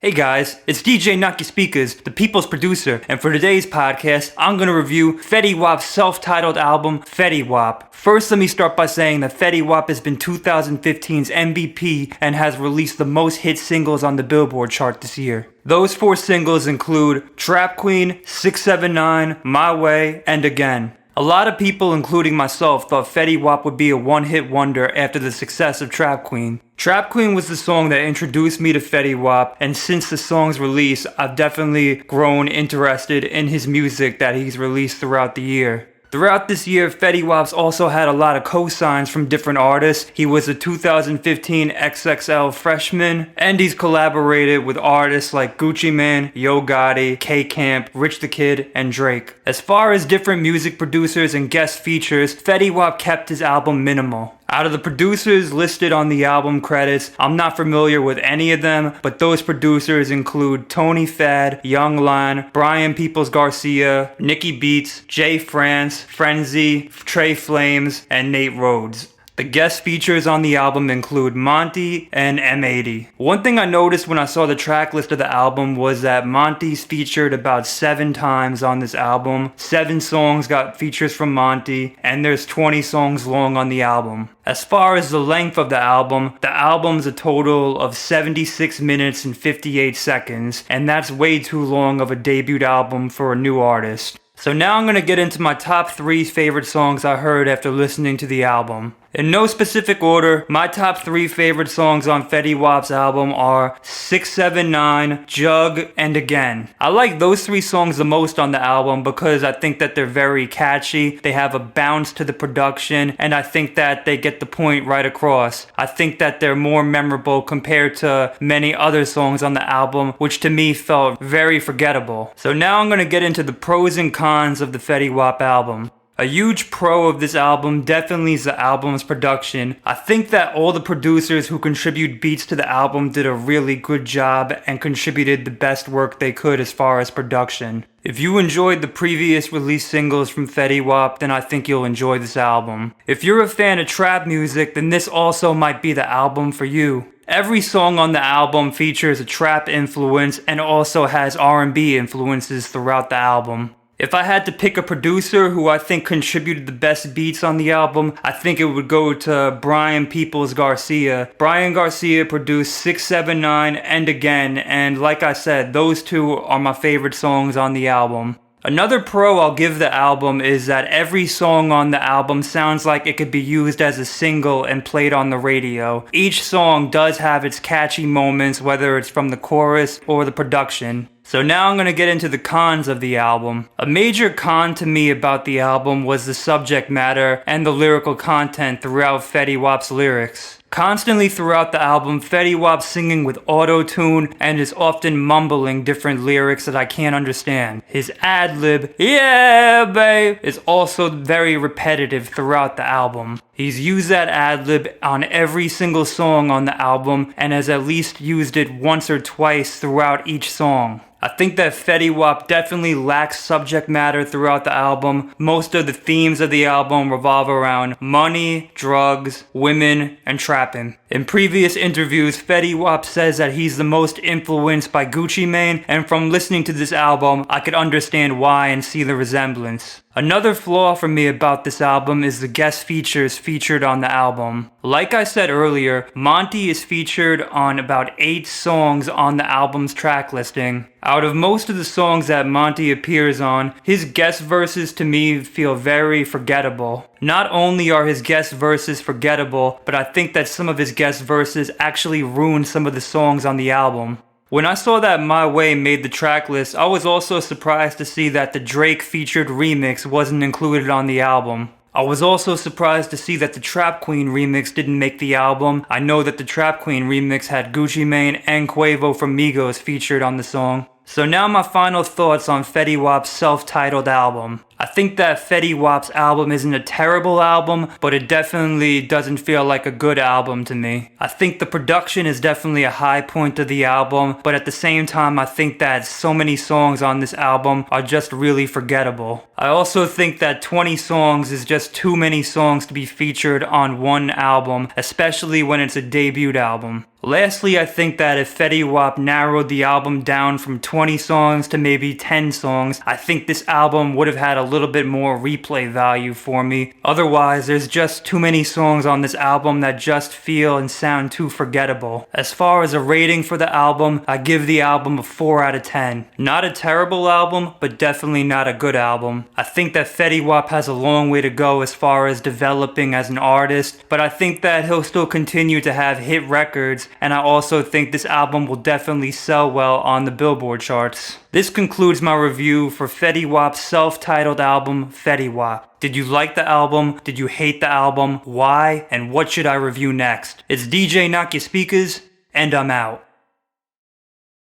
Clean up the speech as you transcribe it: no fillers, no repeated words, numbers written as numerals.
Hey guys, it's DJ Knock Your Speakers, the people's producer, and for today's podcast, I'm gonna review Fetty Wap's self-titled album, Fetty Wap. First, let me start by saying that Fetty Wap has been 2015's MVP and has released the most hit singles on the Billboard chart this year. Those 4 singles include Trap Queen, 679, My Way, and Again. A lot of people, including myself, thought Fetty Wap would be a one-hit wonder after the success of Trap Queen. Trap Queen was the song that introduced me to Fetty Wap, and since the song's release, I've definitely grown interested in his music that he's released throughout the year. Throughout this year, Fetty Wap's also had a lot of co-signs from different artists. He was a 2015 XXL freshman, and he's collaborated with artists like Gucci Mane, Yo Gotti, K.Camp, Rich the Kid, and Drake. As far as different music producers and guest features, Fetty Wap kept his album minimal. Out of the producers listed on the album credits, I'm not familiar with any of them, but those producers include Tony Fad, Young Lon, Brian Peoples Garcia, Nikki Beats, Jay France, Frenzy, Trey Flames, and Nate Rhodes. The guest features on the album include Monty and M80. One thing I noticed when I saw the track list of the album was that Monty's featured about 7 times on this album. 7 songs got features from Monty, and there's 20 songs long on the album. As far as the length of the album's a total of 76 minutes and 58 seconds, and that's way too long of a debut album for a new artist. So now I'm going to get into my top 3 favorite songs I heard after listening to the album. In no specific order, my top 3 favorite songs on Fetty Wap's album are 679, Jug, and Again. I like those 3 songs the most on the album because I think that they're very catchy, they have a bounce to the production, and I think that they get the point right across. I think that they're more memorable compared to many other songs on the album, which to me felt very forgettable. So now I'm going to get into the pros and cons of the Fetty Wap album. A huge pro of this album definitely is the album's production. I think that all the producers who contribute beats to the album did a really good job and contributed the best work they could as far as production. If you enjoyed the previous release singles from Fetty Wap, then I think you'll enjoy this album. If you're a fan of trap music, then this also might be the album for you. Every song on the album features a trap influence and also has R&B influences throughout the album. If I had to pick a producer who I think contributed the best beats on the album, I think it would go to Brian Peoples Garcia. Brian Garcia produced 679 and Again, and like I said, those 2 are my favorite songs on the album. Another pro I'll give the album is that every song on the album sounds like it could be used as a single and played on the radio. Each song does have its catchy moments, whether it's from the chorus or the production. So now I'm going to get into the cons of the album. A major con to me about the album was the subject matter and the lyrical content throughout Fetty Wap's lyrics. Constantly throughout the album, Fetty Wap's singing with auto-tune and is often mumbling different lyrics that I can't understand. His ad-lib, "Yeah, babe," is also very repetitive throughout the album. He's used that ad-lib on every single song on the album and has at least used it once or twice throughout each song. I think that Fetty Wap definitely lacks subject matter throughout the album. Most of the themes of the album revolve around money, drugs, women, and trapping. In previous interviews, Fetty Wap says that he's the most influenced by Gucci Mane, and from listening to this album, I could understand why and see the resemblance. Another flaw for me about this album is the guest features featured on the album. Like I said earlier, Monty is featured on about 8 songs on the album's track listing. Out of most of the songs that Monty appears on, his guest verses to me feel very forgettable. Not only are his guest verses forgettable, but I think that some of his guest verses actually ruin some of the songs on the album. When I saw that My Way made the track list, I was also surprised to see that the Drake featured remix wasn't included on the album. I was also surprised to see that the Trap Queen remix didn't make the album. I know that the Trap Queen remix had Gucci Mane and Quavo from Migos featured on the song. So now my final thoughts on Fetty Wap's self-titled album. I think that Fetty Wap's album isn't a terrible album, but it definitely doesn't feel like a good album to me. I think the production is definitely a high point of the album, but at the same time I think that so many songs on this album are just really forgettable. I also think that 20 songs is just too many songs to be featured on one album, especially when it's a debut album. Lastly, I think that if Fetty Wap narrowed the album down from 20 songs to maybe 10 songs, I think this album would have had a little bit more replay value for me. Otherwise, there's just too many songs on this album that just feel and sound too forgettable. As far as a rating for the album, I give the album a 4 out of 10. Not a terrible album, but definitely not a good album. I think that Fetty Wap has a long way to go as far as developing as an artist, but I think that he'll still continue to have hit records, and I also think this album will definitely sell well on the Billboard charts. This concludes my review for Fetty Wap's self-titled album, Fetty Wap. Did you like the album? Did you hate the album? Why? And what should I review next? It's DJ Knock Your Speakers, and I'm out.